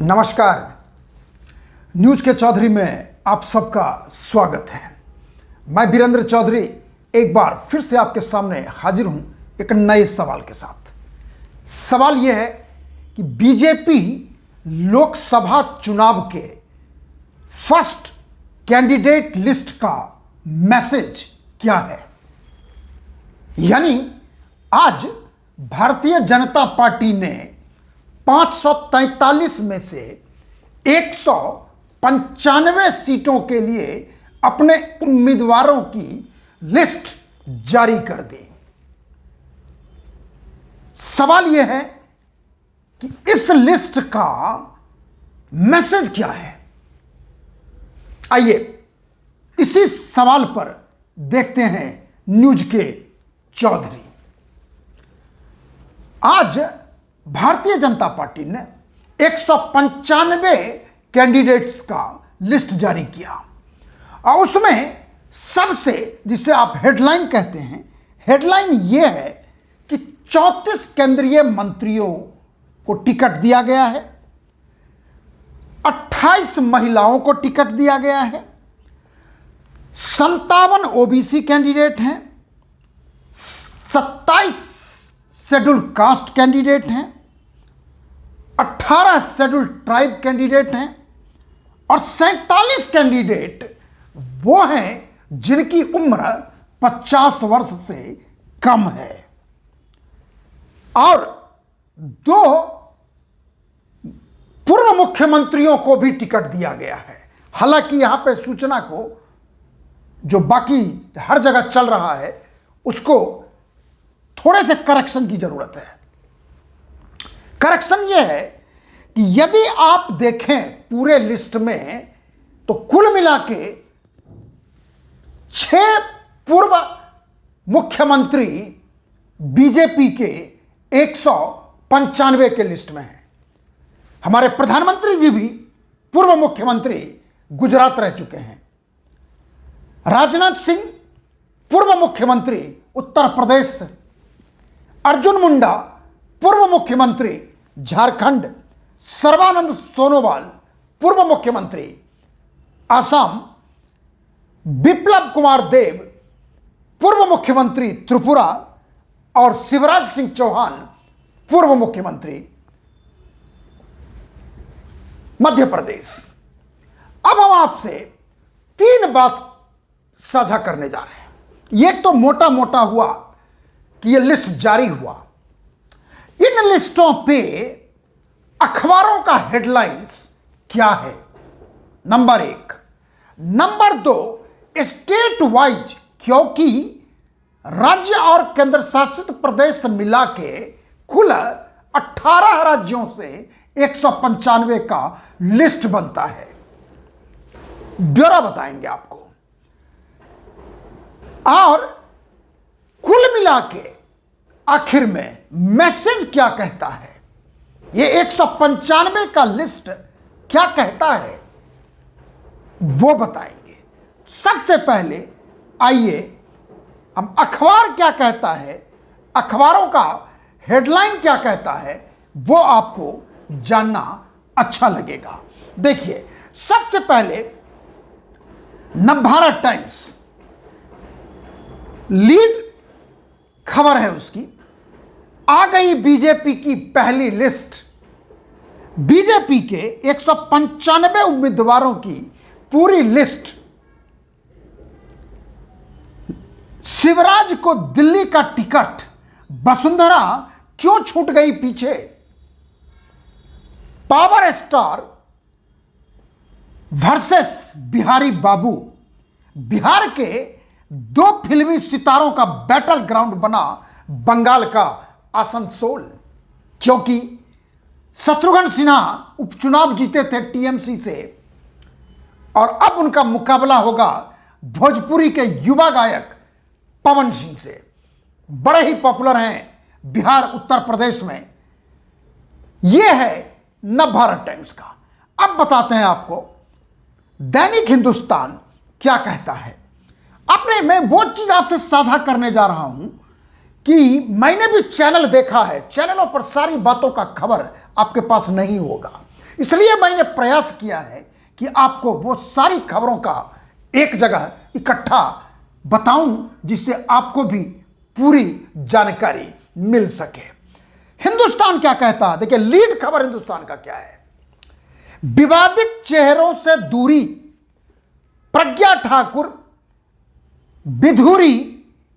नमस्कार। न्यूज के चौधरी में आप सबका स्वागत है। मैं वीरेंद्र चौधरी एक बार फिर से आपके सामने हाजिर हूं एक नए सवाल के साथ। सवाल यह है कि बीजेपी लोकसभा चुनाव के फर्स्ट कैंडिडेट लिस्ट का मैसेज क्या है। यानी आज भारतीय जनता पार्टी ने 543 में से 195 सीटों के लिए अपने उम्मीदवारों की लिस्ट जारी कर दी। सवाल यह है कि इस लिस्ट का मैसेज क्या है। आइए इसी सवाल पर देखते हैं न्यूज के चौधरी। आज भारतीय जनता पार्टी ने 195 कैंडिडेट्स का लिस्ट जारी किया और उसमें सबसे, जिसे आप हेडलाइन कहते हैं, हेडलाइन यह है कि 34 केंद्रीय मंत्रियों को टिकट दिया गया है, 28 महिलाओं को टिकट दिया गया है, 57 ओबीसी कैंडिडेट हैं, 27 शेड्यूल कास्ट कैंडिडेट हैं, 18 शेड्यूल ट्राइब कैंडिडेट हैं और 47 कैंडिडेट वो हैं जिनकी उम्र 50 वर्ष से कम है और 2 पूर्व मुख्यमंत्रियों को भी टिकट दिया गया है। हालांकि यहां पे सूचना को जो बाकी हर जगह चल रहा है उसको थोड़े से करेक्शन की जरूरत है। करेक्शन यह है कि यदि आप देखें पूरे लिस्ट में तो कुल मिला के 6 पूर्व मुख्यमंत्री बीजेपी के 195 के लिस्ट में हैं। हमारे प्रधानमंत्री जी भी पूर्व मुख्यमंत्री गुजरात रह चुके हैं। राजनाथ सिंह पूर्व मुख्यमंत्री उत्तर प्रदेश से, अर्जुन मुंडा पूर्व मुख्यमंत्री झारखंड, सर्बानंद सोनोवाल पूर्व मुख्यमंत्री असम, बिप्लब कुमार देव पूर्व मुख्यमंत्री त्रिपुरा और शिवराज सिंह चौहान पूर्व मुख्यमंत्री मध्य प्रदेश। अब हम आपसे 3 बात साझा करने जा रहे हैं। एक तो मोटा मोटा हुआ कि यह लिस्ट जारी हुआ। इन लिस्टों पे अखबारों का हेडलाइंस क्या है, नंबर 1। नंबर 2, स्टेट वाइज, क्योंकि राज्य और केंद्र शासित प्रदेश मिला के कुल 18 राज्यों से 195 का लिस्ट बनता है। ब्यौरा बताएंगे आपको। और कुल मिला के आखिर में मैसेज क्या कहता है, ये 195 का लिस्ट क्या कहता है वो बताएंगे। सबसे पहले आइए हम अखबार क्या कहता है, अखबारों का हेडलाइन क्या कहता है वो आपको जानना अच्छा लगेगा। देखिए सबसे पहले नवभारत टाइम्स लीड खबर है उसकी, आ गई बीजेपी की पहली लिस्ट। बीजेपी के 195 उम्मीदवारों की पूरी लिस्ट। शिवराज को दिल्ली का टिकट, वसुंधरा क्यों छूट गई पीछे। पावर स्टार वर्सेस बिहारी बाबू, बिहार के 2 फिल्मी सितारों का बैटल ग्राउंड बना बंगाल का आसनसोल, क्योंकि शत्रुघ्न सिन्हा उपचुनाव जीते थे टीएमसी से और अब उनका मुकाबला होगा भोजपुरी के युवा गायक पवन सिंह से। बड़े ही पॉपुलर हैं बिहार उत्तर प्रदेश में। यह है नवभारत टाइम्स का। अब बताते हैं आपको दैनिक हिंदुस्तान क्या कहता है। अपने मैं वो चीज आपसे साझा करने जा रहा हूं कि मैंने भी चैनल देखा है, चैनलों पर सारी बातों का खबर आपके पास नहीं होगा। इसलिए मैंने प्रयास किया है कि आपको वो सारी खबरों का एक जगह इकट्ठा बताऊं जिससे आपको भी पूरी जानकारी मिल सके। हिंदुस्तान क्या कहता है, देखिए लीड खबर हिंदुस्तान का क्या है। विवादित चेहरों से दूरी, प्रज्ञा ठाकुर विधुरी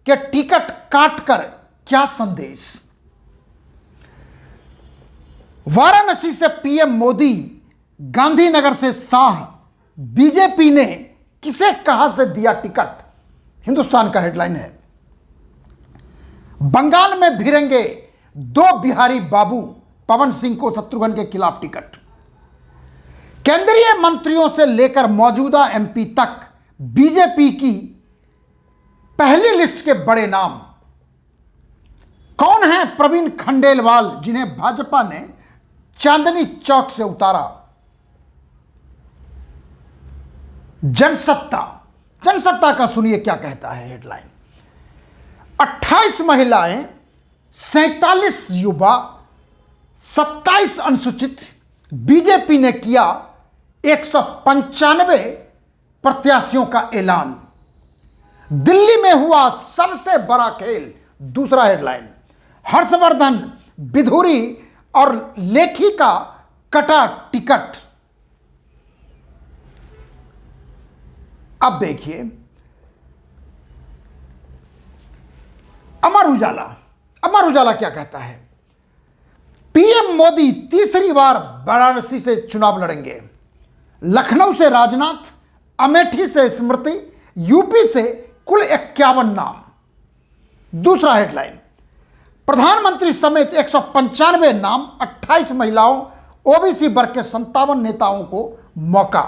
के टिकट काटकर क्या संदेश। वाराणसी से पीएम मोदी, गांधीनगर से शाह, बीजेपी ने किसे कहां से दिया टिकट, हिंदुस्तान का हेडलाइन है। बंगाल में भिड़ेंगे दो बिहारी बाबू, पवन सिंह को शत्रुघ्न के खिलाफ टिकट। केंद्रीय मंत्रियों से लेकर मौजूदा एमपी तक बीजेपी की पहली लिस्ट के बड़े नाम। कौन है प्रवीण खंडेलवाल, जिन्हें भाजपा ने चांदनी चौक से उतारा। जनसत्ता का सुनिए क्या कहता है हेडलाइन। 28 महिलाएं, 47 युवा, 27 अनुसूचित, बीजेपी ने किया 195 प्रत्याशियों का ऐलान। दिल्ली में हुआ सबसे बड़ा खेल, दूसरा हेडलाइन। हर्षवर्धन, विधुरी और लेखी का कटा टिकट। अब देखिए अमर उजाला क्या कहता है। पीएम मोदी तीसरी बार वाराणसी से चुनाव लड़ेंगे। लखनऊ से राजनाथ, अमेठी से स्मृति, यूपी से कुल 51 नाम। दूसरा हेडलाइन। प्रधानमंत्री समेत 195 नाम, 28 महिलाओं, ओबीसी वर्ग के 57 नेताओं को मौका।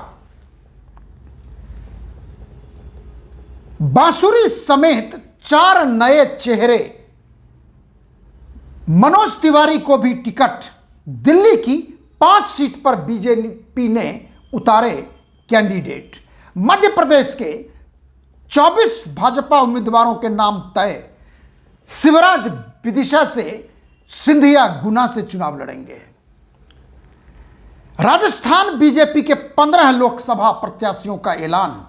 बांसुरी समेत 4 नए चेहरे, मनोज तिवारी को भी टिकट। दिल्ली की 5 सीट पर बीजेपी ने उतारे कैंडिडेट। मध्य प्रदेश के 24 भाजपा उम्मीदवारों के नाम तय। शिवराज विदिशा से, सिंधिया गुना से चुनाव लड़ेंगे। राजस्थान बीजेपी के 15 लोकसभा प्रत्याशियों का ऐलान।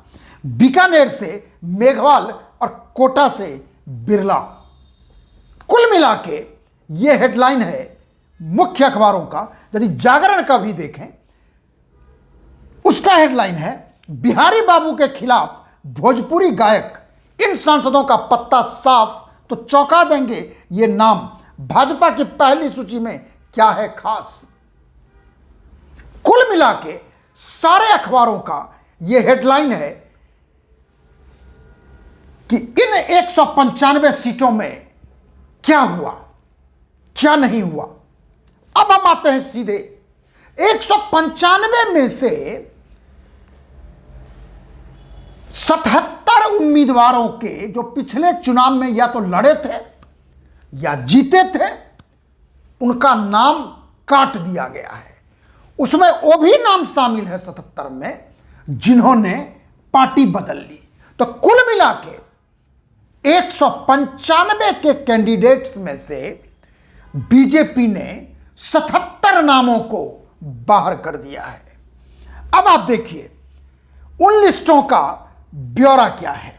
बीकानेर से मेघवाल और कोटा से बिरला। कुल मिला के यह हेडलाइन है मुख्य अखबारों का। यदि जागरण का भी देखें, उसका हेडलाइन है बिहारी बाबू के खिलाफ भोजपुरी गायक, इन सांसदों का पत्ता साफ तो चौंका देंगे ये नाम। भाजपा की पहली सूची में क्या है खास। कुल मिला के सारे अखबारों का यह हेडलाइन है कि इन 195 सीटों में क्या हुआ, क्या नहीं हुआ। अब हम आते हैं सीधे 195 में से 77 उम्मीदवारों के जो पिछले चुनाव में या तो लड़े थे या जीते थे, उनका नाम काट दिया गया है। उसमें वो भी नाम शामिल है 77 में जिन्होंने पार्टी बदल ली। तो कुल मिला के 195 के कैंडिडेट्स में से बीजेपी ने 77 नामों को बाहर कर दिया है। अब आप देखिए उन लिस्टों का ब्यौरा क्या है।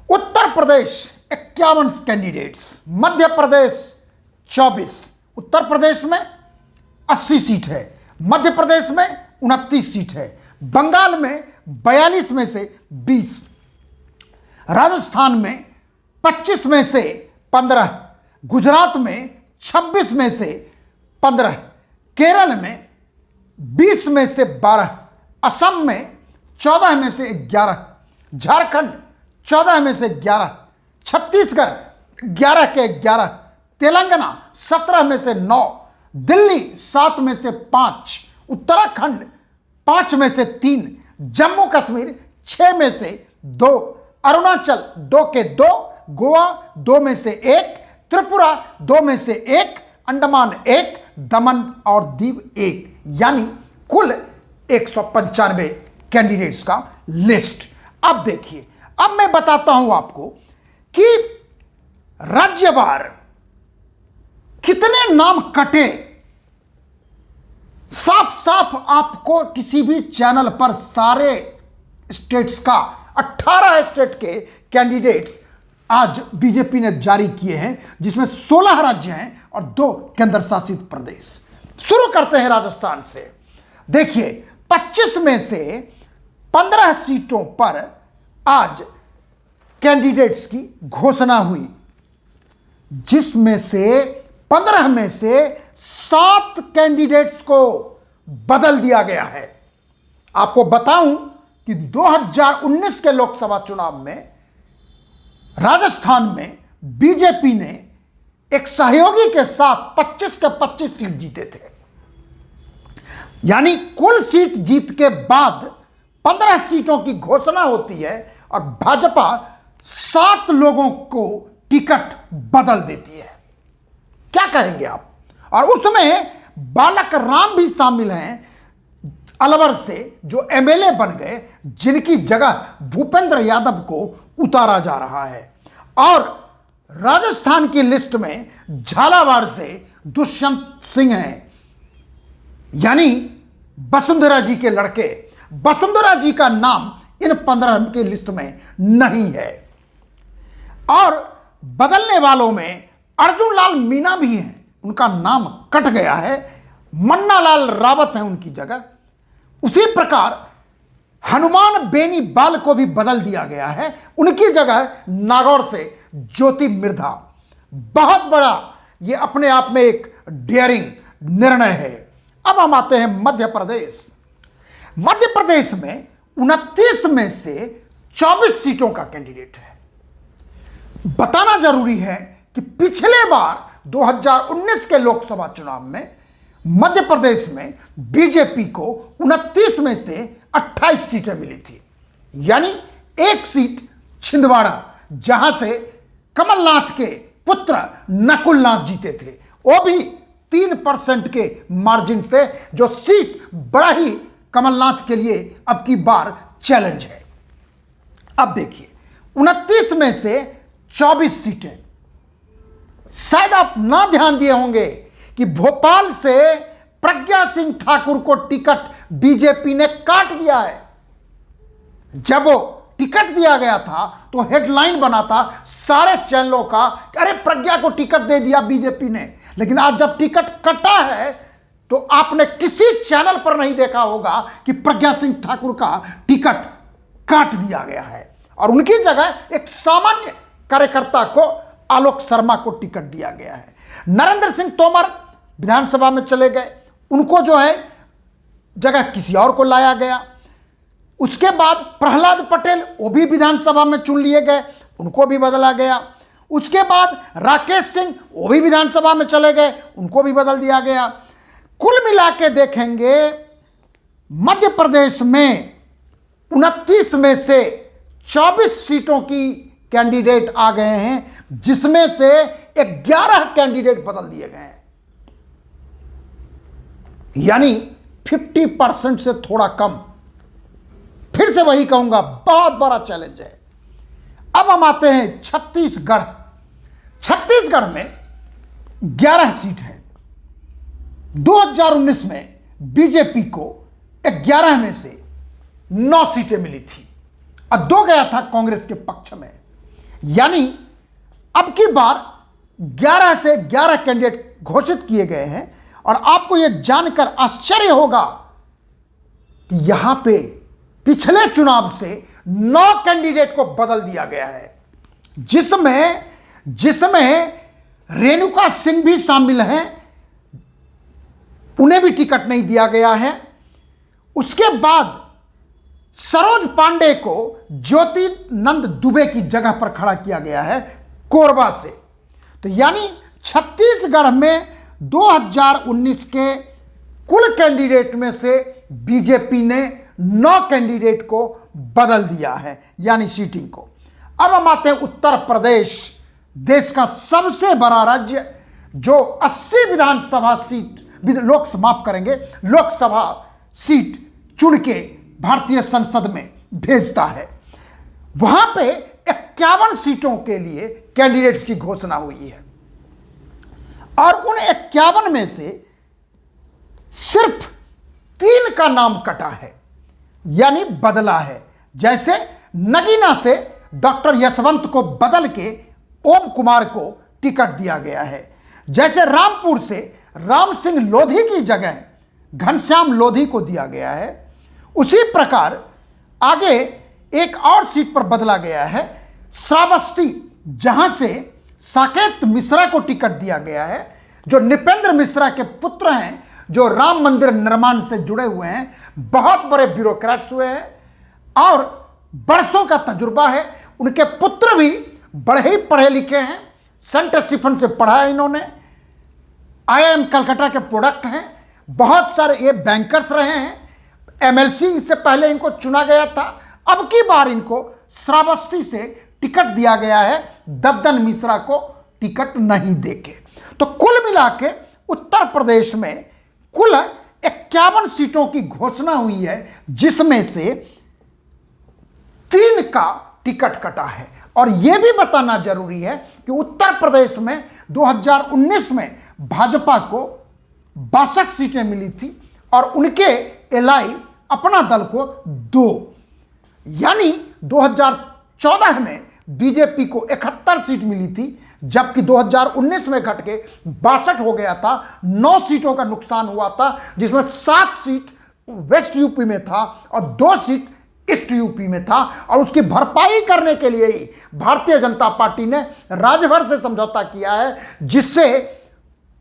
उत्तर प्रदेश 51 कैंडिडेट्स, मध्य प्रदेश 24, उत्तर प्रदेश में 80 सीट है, मध्य प्रदेश में 29 सीट है, बंगाल में 42 में से 20, राजस्थान में 25 में से 15, गुजरात में 26 में से 15, केरल में 20 में से 12, असम में 14 में से 11, झारखंड 14 में से 11, छत्तीसगढ़ 11 के 11, तेलंगाना 17 में से 9, दिल्ली 7 में से 5, उत्तराखंड 5 में से 3, जम्मू कश्मीर 6 में से 2, अरुणाचल 2 के 2, गोवा 2 में से 1, त्रिपुरा 2 में से 1, अंडमान 1, दमन और दीव 1, यानी कुल 195 कैंडिडेट्स का लिस्ट। अब देखिए, अब मैं बताता हूं आपको कि राज्यवार कितने नाम कटे। साफ साफ आपको किसी भी चैनल पर सारे स्टेट्स का 18 स्टेट के कैंडिडेट्स आज बीजेपी ने जारी किए हैं, जिसमें 16 राज्य हैं और 2 केंद्र शासित प्रदेश। शुरू करते हैं राजस्थान से। देखिए, 25 में से 15 सीटों पर आज कैंडिडेट्स की घोषणा हुई, जिसमें से 15 में से 7 कैंडिडेट्स को बदल दिया गया है। आपको बताऊं कि 2019 के लोकसभा चुनाव में राजस्थान में बीजेपी ने एक सहयोगी के साथ 25 के 25 सीट जीते थे। यानी कुल सीट जीत के बाद 15 सीटों की घोषणा होती है और भाजपा 7 लोगों को टिकट बदल देती है। क्या कहेंगे आप? और उसमें बालक राम भी शामिल हैं, अलवर से, जो एमएलए बन गए, जिनकी जगह भूपेंद्र यादव को उतारा जा रहा है। और राजस्थान की लिस्ट में झालावाड़ से दुष्यंत सिंह हैं, यानी वसुंधरा जी के लड़के। वसुंधरा जी का नाम इन 15 की लिस्ट में नहीं है। और बदलने वालों में अर्जुन लाल मीणा भी हैं, उनका नाम कट गया है, मन्ना लाल रावत हैं उनकी जगह। उसी प्रकार हनुमान बेनी बाल को भी बदल दिया गया है, उनकी जगह नागौर से ज्योति मिर्धा। बहुत बड़ा ये अपने आप में एक डेयरिंग निर्णय है। अब हम आते हैं मध्य प्रदेश। मध्य प्रदेश में 29 में से 24 सीटों का कैंडिडेट है। बताना जरूरी है कि पिछले बार 2019 के लोकसभा चुनाव में मध्य प्रदेश में बीजेपी को 29 में से 28 सीटें मिली थी। यानी एक सीट छिंदवाड़ा, जहां से कमलनाथ के पुत्र नकुलनाथ जीते थे, वो भी 3% के मार्जिन से, जो सीट बड़ा ही कमलनाथ के लिए अब की बार चैलेंज है। अब देखिए, 29 में से 24 सीटें। शायद आप ना ध्यान दिए होंगे कि भोपाल से प्रज्ञा सिंह ठाकुर को टिकट बीजेपी ने काट दिया है। जब वो टिकट दिया गया था तो हेडलाइन बना था सारे चैनलों का, अरे प्रज्ञा को टिकट दे दिया बीजेपी ने। लेकिन आज जब टिकट कटा है तो आपने किसी चैनल पर नहीं देखा होगा कि प्रज्ञा सिंह ठाकुर का टिकट काट दिया गया है और उनकी जगह एक सामान्य कार्यकर्ता को, आलोक शर्मा को टिकट दिया गया है। नरेंद्र सिंह तोमर विधानसभा में चले गए, उनको जो है जगह किसी और को लाया गया। उसके बाद प्रहलाद पटेल, वो भी विधानसभा में चुन लिए गए, उनको भी बदला गया। उसके बाद राकेश सिंह, वो भी विधानसभा में चले गए, उनको भी बदल दिया गया। कुल मिला के देखेंगे मध्य प्रदेश में 29 में से 24 सीटों की कैंडिडेट आ गए हैं, जिसमें से 11 कैंडिडेट बदल दिए गए हैं। यानी 50% से थोड़ा कम। फिर से वही कहूंगा, बहुत बड़ा चैलेंज है। अब हम आते हैं छत्तीसगढ़। छत्तीसगढ़ में 11 सीट है। 2019 में बीजेपी को 11 में से 9 सीटें मिली थी और 2 गया था कांग्रेस के पक्ष में। यानी अब की बार 11 से 11 कैंडिडेट घोषित किए गए हैं और आपको यह जानकर आश्चर्य होगा कि यहां पे पिछले चुनाव से 9 कैंडिडेट को बदल दिया गया है, जिसमें रेणुका सिंह भी शामिल हैं, उन्हें भी टिकट नहीं दिया गया है। उसके बाद सरोज पांडे को ज्योति नंद दुबे की जगह पर खड़ा किया गया है कोरबा से। तो यानी छत्तीसगढ़ में 2019 के कुल कैंडिडेट में से बीजेपी ने 9 कैंडिडेट को बदल दिया है, यानी सीटिंग को। अब हम आते हैं उत्तर प्रदेश, देश का सबसे बड़ा राज्य, जो 80 विधानसभा सीट लोकसभा सीट चुन के भारतीय संसद में भेजता है। वहां पे 51 सीटों के लिए कैंडिडेट्स की घोषणा हुई है और उन 51 में से सिर्फ 3 का नाम कटा है, यानी बदला है। जैसे नगीना से डॉक्टर यशवंत को बदल के ओम कुमार को टिकट दिया गया है। जैसे रामपुर से राम सिंह लोधी की जगह घनश्याम लोधी को दिया गया है, उसी प्रकार आगे एक और सीट पर बदला गया है, श्रावस्ती, जहां से साकेत मिश्रा को टिकट दिया गया है, जो नृपेंद्र मिश्रा के पुत्र हैं, जो राम मंदिर निर्माण से जुड़े हुए हैं, बहुत बड़े ब्यूरोक्रेट्स हुए हैं और बरसों का तजुर्बा है। उनके पुत्र भी बड़े ही पढ़े लिखे हैं, सेंट स्टीफन से पढ़ा है इन्होंने, IIM कलकत्ता के प्रोडक्ट हैं, बहुत सारे ये बैंकर्स रहे हैं, MLC से पहले इनको चुना गया था। अब की बार इनको श्रावस्ती से टिकट दिया गया है, दद्दन मिश्रा को टिकट नहीं देके। तो कुल मिला के उत्तर प्रदेश में कुल 51 सीटों की घोषणा हुई है, जिसमें से 3 का टिकट कटा है। और यह भी बताना जरूरी है कि उत्तर प्रदेश में 2019 में भाजपा को 62 सीटें मिली थी और उनके एलआई अपना दल को 2, यानी 2014 में बीजेपी को 71 सीट मिली थी, जबकि 2019 में घट के 62 हो गया था। 9 सीटों का नुकसान हुआ था, जिसमें 7 सीट वेस्ट यूपी में था और 2 सीट ईस्ट यूपी में था। और उसकी भरपाई करने के लिए ही भारतीय जनता पार्टी ने राजभर से समझौता किया है, जिससे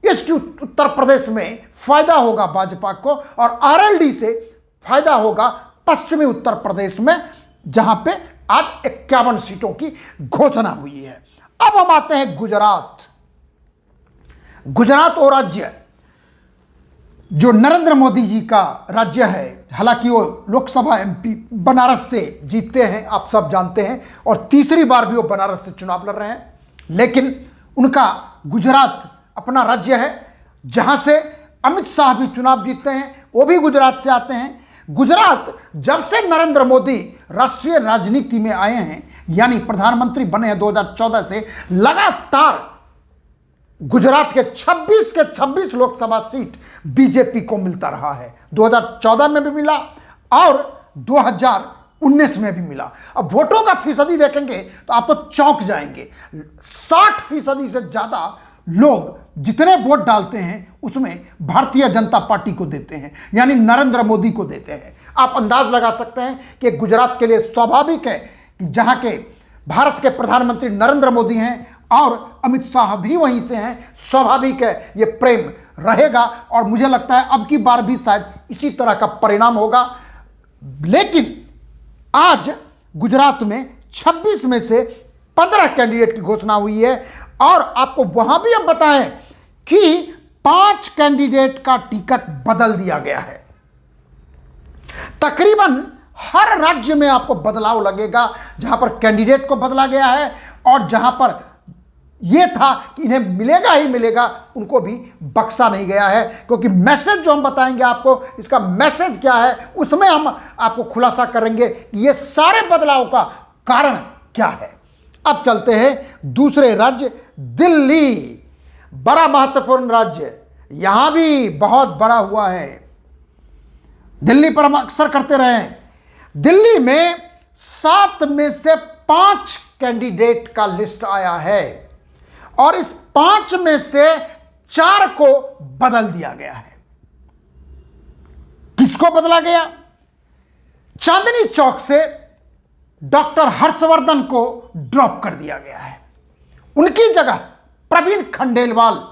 ईस्ट उत्तर प्रदेश में फायदा होगा भाजपा को और आरएलडी से फायदा होगा पश्चिमी उत्तर प्रदेश में, जहां पे आज 51 सीटों की घोषणा हुई है। अब हम आते हैं गुजरात। गुजरात वो राज्य जो नरेंद्र मोदी जी का राज्य है, हालांकि वो लोकसभा MP बनारस से जीतते हैं, आप सब जानते हैं, और तीसरी बार भी वो बनारस से चुनाव लड़ रहे हैं, लेकिन उनका गुजरात अपना राज्य है, जहां से अमित शाह भी चुनाव जीतते हैं, वो भी गुजरात से आते हैं। गुजरात जब से नरेंद्र मोदी राष्ट्रीय राजनीति में आए हैं, यानी प्रधानमंत्री बने हैं 2014 से, लगातार गुजरात के 26 लोकसभा सीट बीजेपी को मिलता रहा है। 2014 में भी मिला और 2019 में भी मिला। अब वोटों का फीसदी देखेंगे तो आप तो चौंक जाएंगे। 60% से ज्यादा लोग जितने वोट डालते हैं उसमें भारतीय जनता पार्टी को देते हैं, यानी नरेंद्र मोदी को देते हैं। आप अंदाज लगा सकते हैं कि गुजरात के लिए स्वाभाविक है कि जहां के भारत के प्रधानमंत्री नरेंद्र मोदी हैं और अमित शाह भी वहीं से हैं, स्वाभाविक है ये प्रेम रहेगा। और मुझे लगता है अब की बार भी शायद इसी तरह का परिणाम होगा। लेकिन आज गुजरात में 26 में से 15 कैंडिडेट की घोषणा हुई है और आपको वहां भी हम बताएं कि 5 कैंडिडेट का टिकट बदल दिया गया है। तकरीबन हर राज्य में आपको बदलाव लगेगा, जहां पर कैंडिडेट को बदला गया है और जहां पर यह था कि इन्हें मिलेगा ही मिलेगा, उनको भी बख्शा नहीं गया है। क्योंकि मैसेज जो हम बताएंगे आपको, इसका मैसेज क्या है, उसमें हम आपको खुलासा करेंगे कि ये सारे बदलाव का कारण क्या है। अब चलते हैं दूसरे राज्य, दिल्ली, बड़ा महत्वपूर्ण राज्य, यहां भी बहुत बड़ा हुआ है। दिल्ली पर हम अक्सर करते रहे हैं। दिल्ली में 7 में से 5 कैंडिडेट का लिस्ट आया है और इस 5 में से 4 को बदल दिया गया है। किसको बदला गया? चांदनी चौक से डॉक्टर हर्षवर्धन को ड्रॉप कर दिया गया है। उनकी जगह प्रवीण खंडेलवाल,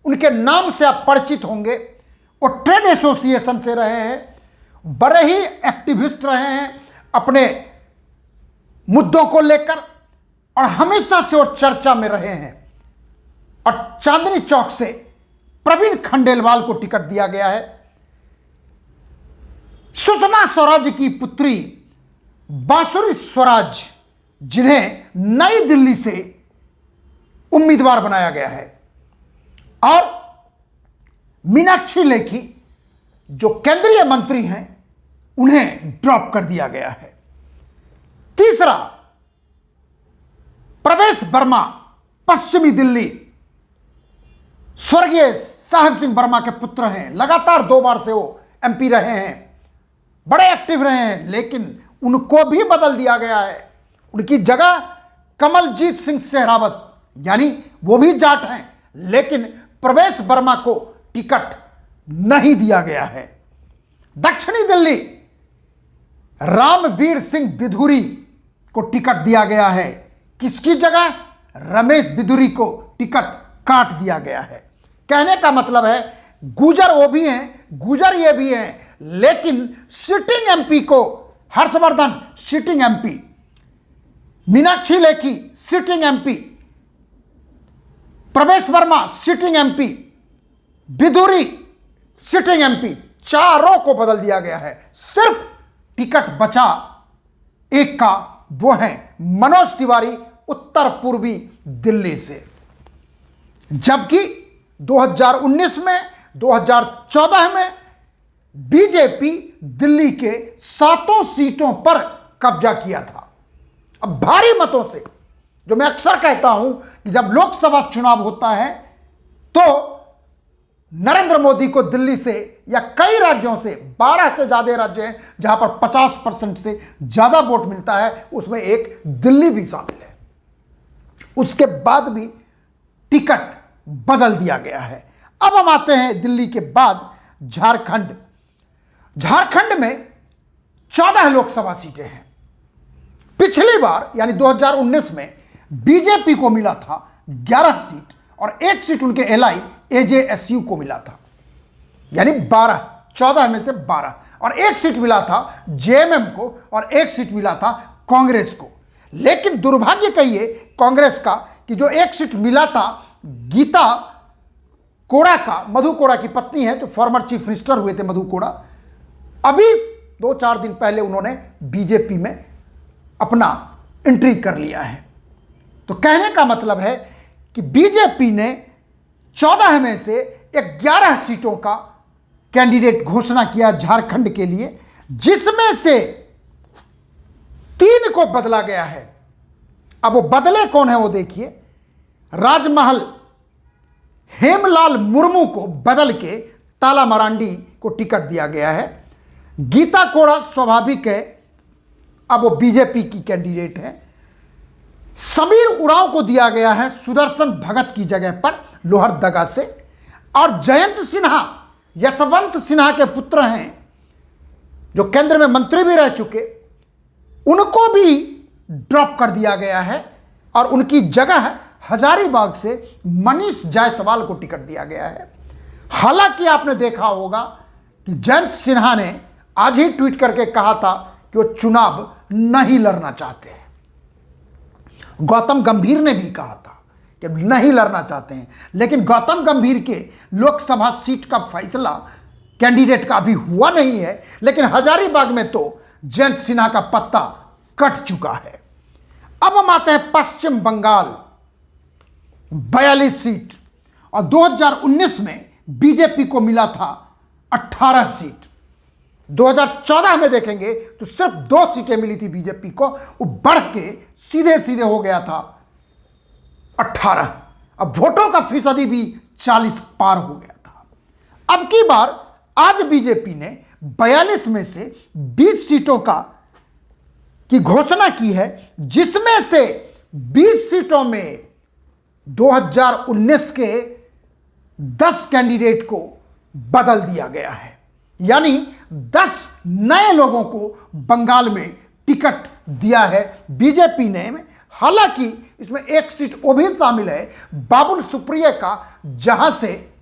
उनके नाम से आप परिचित होंगे, वो ट्रेड एसोसिएशन से रहे हैं, बड़े ही एक्टिविस्ट रहे हैं अपने मुद्दों को लेकर और हमेशा से वो चर्चा में रहे हैं। और चांदनी चौक से प्रवीण खंडेलवाल को टिकट दिया गया है। सुषमा स्वराज की पुत्री बांसुरी स्वराज, जिन्हें नई दिल्ली से उम्मीदवार बनाया गया है, और मीनाक्षी लेखी जो केंद्रीय मंत्री हैं, उन्हें ड्रॉप कर दिया गया है। तीसरा, प्रवेश वर्मा, पश्चिमी दिल्ली, स्वर्गीय साहिब सिंह वर्मा के पुत्र हैं, लगातार 2 बार से वो MP रहे हैं, बड़े एक्टिव रहे हैं, लेकिन उनको भी बदल दिया गया है। उनकी जगह कमलजीत सिंह सेहरावत, यानी वो भी जाट हैं, लेकिन प्रवेश वर्मा को टिकट नहीं दिया गया है। दक्षिणी दिल्ली रामवीर सिंह बिधूरी को टिकट दिया गया है। किसकी जगह? रमेश बिधूरी को टिकट काट दिया गया है। कहने का मतलब है गुजर वो भी हैं, गुजर ये भी हैं, लेकिन सिटिंग एमपी को Harshvardhan sitting MP, Meenakshi Lekhi sitting MP, Pravesh Verma sitting MP, Bidhuri sitting MP, चारों को बदल दिया गया है। सिर्फ टिकट बचा एक का, वो है मनोज तिवारी उत्तर पूर्वी दिल्ली से। जबकि 2019 में, 2014 में बीजेपी दिल्ली के 7 सीटों पर कब्जा किया था। अब भारी मतों से, जो मैं अक्सर कहता हूं कि जब लोकसभा चुनाव होता है तो नरेंद्र मोदी को दिल्ली से या कई राज्यों से, 12 से ज्यादा राज्य हैं जहां पर 50% से ज्यादा वोट मिलता है, उसमें एक दिल्ली भी शामिल है। उसके बाद भी टिकट बदल दिया गया है। अब हम आते हैं दिल्ली के बाद झारखंड। झारखंड में 14 लोकसभा सीटें हैं। पिछली बार यानी 2019 में बीजेपी को मिला था 11 सीट और एक सीट उनके एलआई एजेएसयू को मिला था, यानी 12, 14 में से 12, और एक सीट मिला था जेएमएम को और एक सीट मिला था कांग्रेस को। लेकिन दुर्भाग्य कहिए कांग्रेस का कि जो एक सीट मिला था गीता कोड़ा का, मधु कोड़ा की पत्नी है, तो फॉर्मर चीफ मिनिस्टर हुए थे मधु कोड़ा, अभी 2-4 दिन पहले उन्होंने बीजेपी में अपना एंट्री कर लिया है। तो कहने का मतलब है कि बीजेपी ने 14 में से 11 सीटों का कैंडिडेट घोषणा किया झारखंड के लिए, जिसमें से 3 को बदला गया है। अब वो बदले कौन है वो देखिए। राजमहल हेमलाल मुर्मू को बदल के ताला मरांडी को टिकट दिया गया है। गीता कोड़ा स्वाभाविक है, अब वो बीजेपी की कैंडिडेट है। समीर उरांव को दिया गया है सुदर्शन भगत की जगह पर लोहरदगा से, और जयंत सिन्हा यशवंत सिन्हा के पुत्र हैं जो केंद्र में मंत्री भी रह चुके, उनको भी ड्रॉप कर दिया गया है और उनकी जगह हजारीबाग से मनीष जायसवाल को टिकट दिया गया है। हालांकि आपने देखा होगा कि जयंत सिन्हा ने आज ही ट्वीट करके कहा था कि वो चुनाव नहीं लड़ना चाहते हैं। गौतम गंभीर ने भी कहा था कि नहीं लड़ना चाहते हैं, लेकिन गौतम गंभीर के लोकसभा सीट का फैसला कैंडिडेट का अभी हुआ नहीं है। लेकिन हजारीबाग में तो जयंत सिन्हा का पत्ता कट चुका है। अब हम आते हैं पश्चिम बंगाल, 42 सीट, और 2019 में बीजेपी को मिला था 18 सीट। 2014 में देखेंगे तो सिर्फ 2 सीटें मिली थी बीजेपी को, वो बढ़ के सीधे सीधे हो गया था 18। अब वोटों का फीसदी भी 40 पार हो गया था। अब की बार आज बीजेपी ने 42 में से 20 सीटों की घोषणा की है, जिसमें से 20 सीटों में 2019 के 10 कैंडिडेट को बदल दिया गया है, यानी 10 नए लोगों को बंगाल में टिकट दिया है बीजेपी ने। हालांकि इसमें एक सीट वो भी शामिल है बाबुल सुप्रिय का, जहां से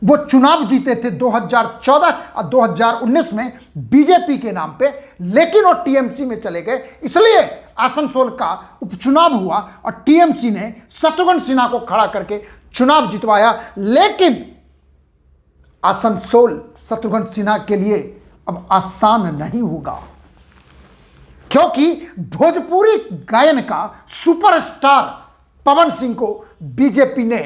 वो चुनाव जीते थे 2014 और 2019 में बीजेपी के नाम पे, लेकिन वो टीएमसी में चले गए। इसलिए आसनसोल का उपचुनाव हुआ और टीएमसी ने शत्रुघ्न सिन्हा को खड़ा करके चुनाव जितवाया। लेकिन आसनसोल शत्रुघ्न सिन्हा के लिए अब आसान नहीं होगा, क्योंकि भोजपुरी गायन का सुपरस्टार पवन सिंह को बीजेपी ने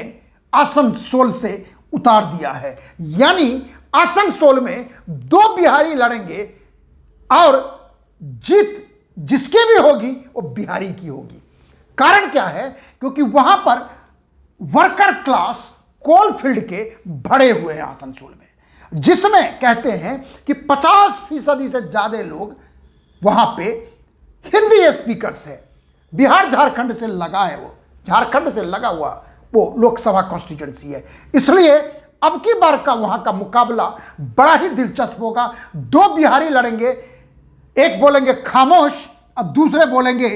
आसनसोल से उतार दिया है। यानी आसनसोल में 2 बिहारी लड़ेंगे और जीत जिसकी भी होगी वो बिहारी की होगी। कारण क्या है? क्योंकि वहां पर वर्कर क्लास कोलफील्ड के भरे हुए हैं आसनसोल में। जिसमें कहते हैं कि 50% से ज्यादा लोग वहां पे हिंदी स्पीकर्स है। बिहार झारखंड से लगा है, वो झारखंड से लगा हुआ वो लोकसभा कॉन्स्टिट्यूंसी है। इसलिए अब की बार का वहां का मुकाबला बड़ा ही दिलचस्प होगा। दो बिहारी लड़ेंगे, एक बोलेंगे खामोश और दूसरे बोलेंगे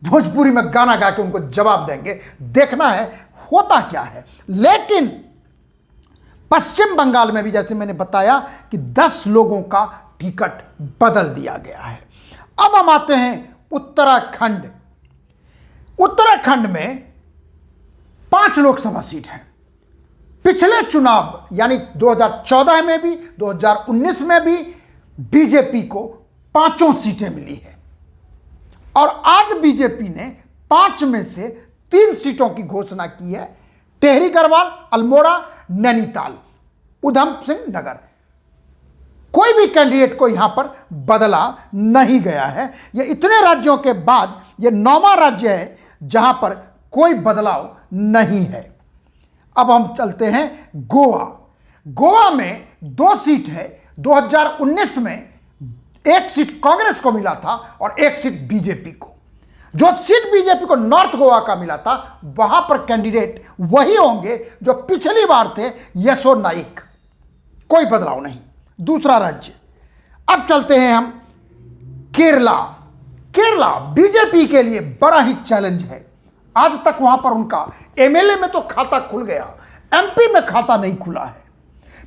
भोजपुरी में गाना गा के उनको जवाब देंगे। देखना है होता क्या है। लेकिन पश्चिम बंगाल में भी जैसे मैंने बताया कि 10 लोगों का टिकट बदल दिया गया है। अब हम आते हैं उत्तराखंड। उत्तराखंड में 5 लोकसभा सीट हैं। पिछले चुनाव यानी 2014 में भी 2019 में भी बीजेपी को 5 सीटें मिली है और आज बीजेपी ने 5 में से 3 सीटों की घोषणा की है। टेहरी गढ़वाल, अल्मोड़ा, नैनीताल, उधम सिंह नगर। कोई भी कैंडिडेट को यहां पर बदला नहीं गया है। यह इतने राज्यों के बाद यह 9वां राज्य है जहां पर कोई बदलाव नहीं है। अब हम चलते हैं गोवा। गोवा में 2 सीट है। 2019 में 1 सीट कांग्रेस को मिला था और 1 सीट बीजेपी को। जो सीट बीजेपी को नॉर्थ गोवा का मिला था वहां पर कैंडिडेट वही होंगे जो पिछली बार थे, यशो नाइक। कोई बदलाव नहीं। दूसरा राज्य। अब चलते हैं हम केरला। केरला बीजेपी के लिए बड़ा ही चैलेंज है। आज तक वहां पर उनका एमएलए में तो खाता खुल गया, एमपी में खाता नहीं खुला है।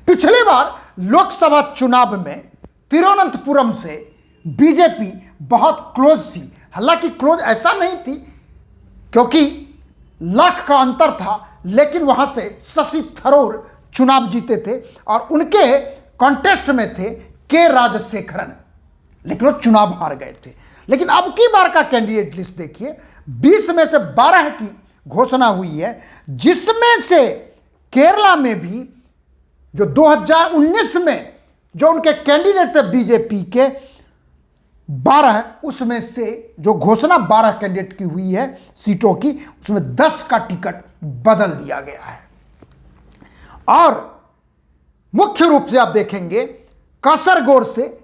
पिछली बार लोकसभा चुनाव में तिरुवनंतपुरम से बीजेपी बहुत क्लोज थी। हालांकि क्लोज ऐसा नहीं थी क्योंकि लाख का अंतर था, लेकिन वहां से शशि थरूर चुनाव जीते थे और उनके कॉन्टेस्ट में थे के राजशेखरन, लेकिन वो चुनाव हार गए थे। लेकिन अब की बार का कैंडिडेट लिस्ट देखिए, 20 में से 12 की घोषणा हुई है, जिसमें से केरला में भी जो 2019 में जो उनके कैंडिडेट थे बीजेपी के 12, उसमें से जो घोषणा 12 कैंडिडेट की हुई है सीटों की, उसमें 10 का टिकट बदल दिया गया है। और मुख्य रूप से आप देखेंगे कासरगोड से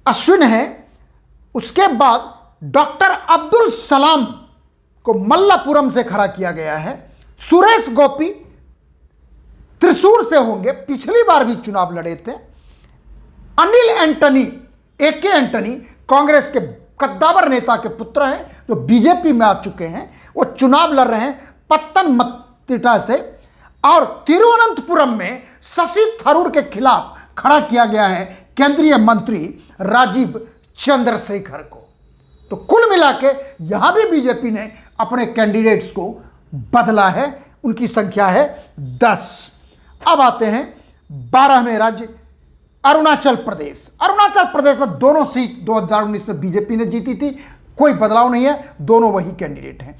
अश्विन है, उसके बाद डॉक्टर अब्दुल सलाम को मल्लापुरम से खड़ा किया गया है। सुरेश गोपी त्रिशूर से होंगे, पिछली बार भी चुनाव लड़े थे। अनिल एंटनी, एके एंटनी कांग्रेस के कद्दावर नेता के पुत्र हैं जो बीजेपी में आ चुके हैं, वो चुनाव लड़ रहे हैं पत्तनमतिट्टा से। और तिरुवनंतपुरम में शशि थरूर के खिलाफ खड़ा किया गया है केंद्रीय मंत्री राजीव चंद्रशेखर को। तो कुल मिला के यहां भी बीजेपी ने अपने कैंडिडेट्स को बदला है। उनकी संख्या है 10। अब आते हैं 12वें राज्य अरुणाचल प्रदेश। अरुणाचल प्रदेश में दोनों सीट 2019 में बीजेपी ने जीती थी, कोई बदलाव नहीं है, दोनों वही कैंडिडेट हैं।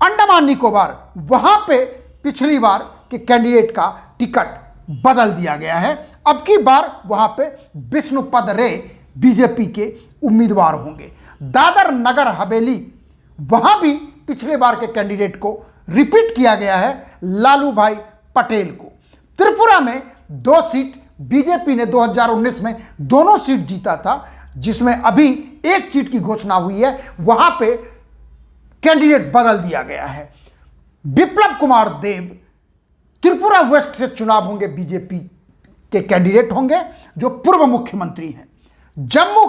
अंडमान निकोबार, वहां पे पिछली बार के कैंडिडेट का टिकट बदल दिया गया है। अब की बार वहां पे विष्णुपद रे बीजेपी के उम्मीदवार होंगे। दादर नगर हवेली, वहां भी पिछले बार के कैंडिडेट को रिपीट किया गया है, लालू भाई पटेल को। त्रिपुरा में 2 सीट बीजेपी ने 2019 में दोनों सीट जीता था, जिसमें अभी 1 सीट की घोषणा हुई है, वहां पे कैंडिडेट बदल दिया गया है। बिप्लब कुमार देव त्रिपुरा वेस्ट से चुनाव होंगे, बीजेपी के कैंडिडेट होंगे जो पूर्व मुख्यमंत्री हैं। जम्मू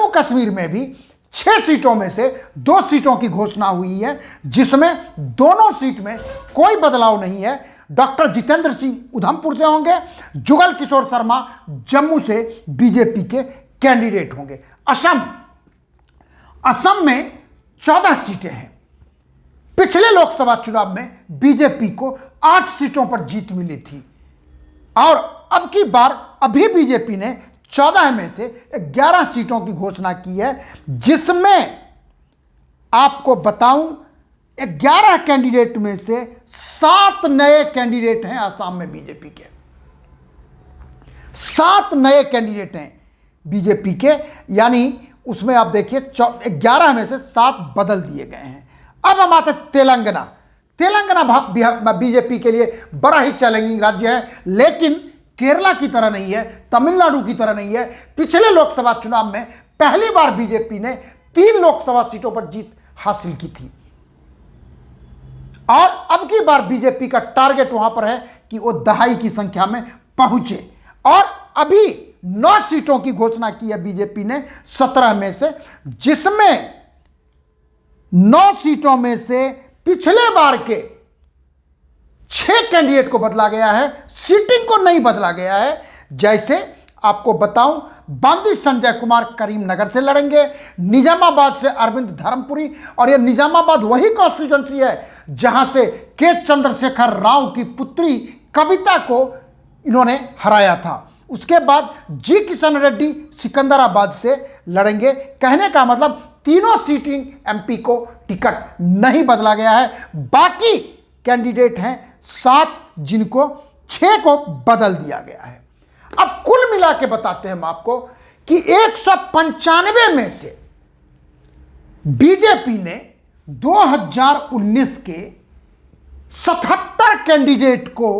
कश्मीर में भी 6 सीटों में से 2 सीटों की घोषणा हुई है, जिसमें दोनों सीट में कोई बदलाव नहीं है। डॉक्टर जितेंद्र सिंह उधमपुर से होंगे, जुगल किशोर शर्मा जम्मू से बीजेपी के कैंडिडेट होंगे। असम में 14 सीटें हैं। पिछले लोकसभा चुनाव में बीजेपी को 8 सीटों पर जीत मिली थी और अब की बार अभी बीजेपी ने 14 में से 11 सीटों की घोषणा की है, जिसमें आपको बताऊं 11 कैंडिडेट में से 7 नए कैंडिडेट हैं असम में बीजेपी के। 7 नए कैंडिडेट हैं बीजेपी के, यानी उसमें आप देखिए 11 में से 7 बदल दिए गए हैं। अब हम आते तेलंगाना बीजेपी के लिए बड़ा ही चैलेंजिंग राज्य है, लेकिन केरला की तरह नहीं है, तमिलनाडु की तरह नहीं है। पिछले लोकसभा चुनाव में पहली बार बीजेपी ने 3 लोकसभा सीटों पर जीत हासिल की थी और अब की बार बीजेपी का टारगेट वहां पर है कि वो दहाई की संख्या में पहुंचे और अभी 9 सीटों की घोषणा की है बीजेपी ने 17 में से, जिसमें 9 सीटों में से पिछले बार के 6 कैंडिडेट को बदला गया है, सीटिंग को नहीं बदला गया है। जैसे आपको बताऊं, बांदी संजय कुमार करीमनगर से लड़ेंगे, निजामाबाद से अरविंद धर्मपुरी, और यह निजामाबाद वही कॉन्स्टिट्यूएंसी है जहां से के चंद्रशेखर राव की पुत्री कविता को इन्होंने हराया था। उसके बाद जी किशन रेड्डी सिकंदराबाद से लड़ेंगे। कहने का मतलब तीनों सीटिंग एमपी को टिकट नहीं बदला गया है। बाकी कैंडिडेट हैं 7 जिनको 6 को बदल दिया गया है। अब कुल मिला के बताते हैं हम आपको कि 195 में से बीजेपी ने 2019 के 77 कैंडिडेट को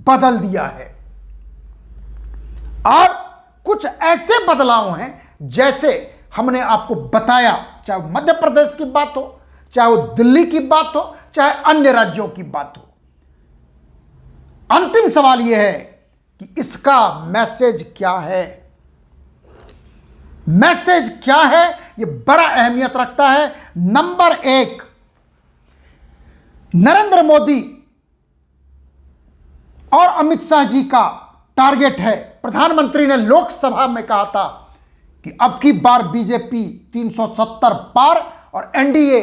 बदल दिया है और कुछ ऐसे बदलाव हैं जैसे हमने आपको बताया, चाहे मध्य प्रदेश की बात हो, चाहे वो दिल्ली की बात हो, चाहे अन्य राज्यों की बात हो। अंतिम सवाल यह है कि इसका मैसेज क्या है। मैसेज क्या है, यह बड़ा अहमियत रखता है। नंबर 1, नरेंद्र मोदी और अमित शाह जी का टारगेट है। प्रधानमंत्री ने लोकसभा में कहा था कि अब की बार बीजेपी 370 पार और एनडीए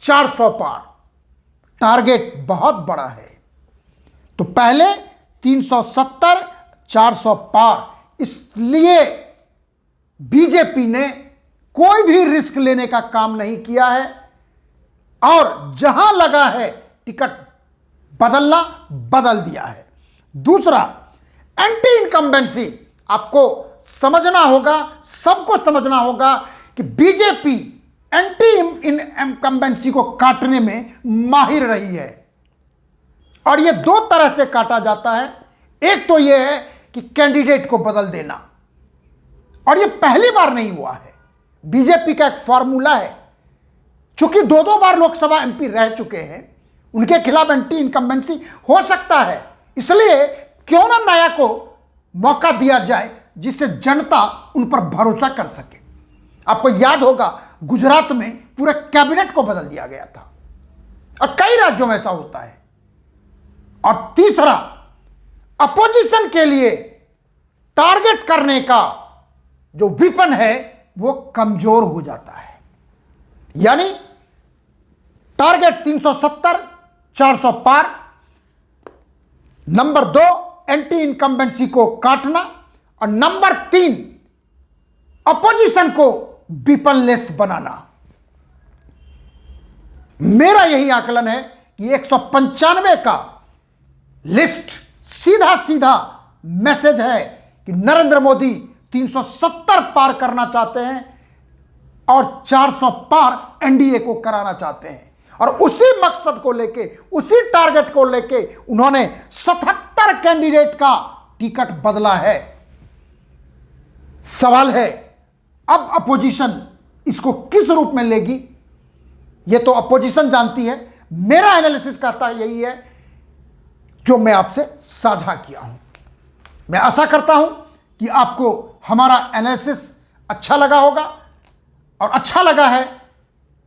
400 पार। टारगेट बहुत बड़ा है, तो पहले 370 400 पार। इसलिए बीजेपी ने कोई भी रिस्क लेने का काम नहीं किया है और जहां लगा है टिकट बदलना, बदल दिया है। दूसरा, एंटी इनकम्बेंसी। आपको समझना होगा, सबको समझना होगा कि बीजेपी एंटी इनकम्बेंसी को काटने में माहिर रही है और यह 2 तरह से काटा जाता है। एक तो यह है कि कैंडिडेट को बदल देना, और यह पहली बार नहीं हुआ है। बीजेपी का एक फॉर्मूला है, चूंकि 2 बार लोकसभा एमपी रह चुके हैं, उनके खिलाफ एंटी इनकम्बेंसी हो सकता है। इसलिए क्यों ना नया को मौका दिया जाए जिससे जनता उन पर भरोसा कर सके। आपको याद होगा, गुजरात में पूरे कैबिनेट को बदल दिया गया था और कई राज्यों में ऐसा होता है। और तीसरा, अपोजिशन के लिए टारगेट करने का जो विपन है वो कमजोर हो जाता है। यानी टारगेट 370 400 पार। नंबर 2, एंटी इनकम्बेंसी को काटना, और नंबर 3, अपोजिशन को विपनलेस बनाना। मेरा यही आकलन है कि 195 का लिस्ट सीधा सीधा मैसेज है कि नरेंद्र मोदी 370 पार करना चाहते हैं और 400 पार एनडीए को कराना चाहते हैं, और उसी मकसद को लेके, उसी टारगेट को लेके उन्होंने 77 कैंडिडेट का टिकट बदला है। सवाल है अब अपोजिशन इसको किस रूप में लेगी, यह तो अपोजिशन जानती है। मेरा एनालिसिस कहता यही है जो मैं आपसे साझा किया हूं। मैं आशा करता हूं कि आपको हमारा एनालिसिस अच्छा लगा होगा, और अच्छा लगा है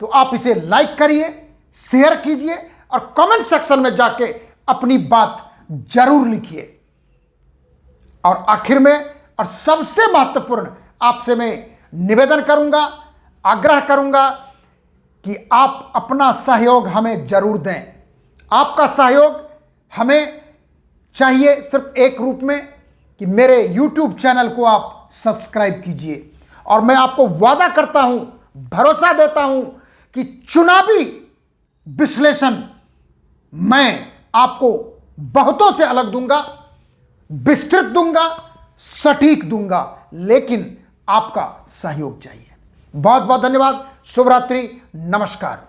तो आप इसे लाइक करिए, शेयर कीजिए और कमेंट सेक्शन में जाके अपनी बात जरूर लिखिए। और आखिर में और सबसे महत्वपूर्ण, आपसे मैं निवेदन करूंगा, आग्रह करूंगा कि आप अपना सहयोग हमें जरूर दें। आपका सहयोग हमें चाहिए सिर्फ एक रूप में कि मेरे YouTube चैनल को आप सब्सक्राइब कीजिए। और मैं आपको वादा करता हूं, भरोसा देता हूं कि चुनावी विश्लेषण मैं आपको बहुतों से अलग दूंगा, विस्तृत दूंगा, सटीक दूंगा, लेकिन आपका सहयोग चाहिए। बहुत बहुत धन्यवाद। शुभ रात्रि, नमस्कार।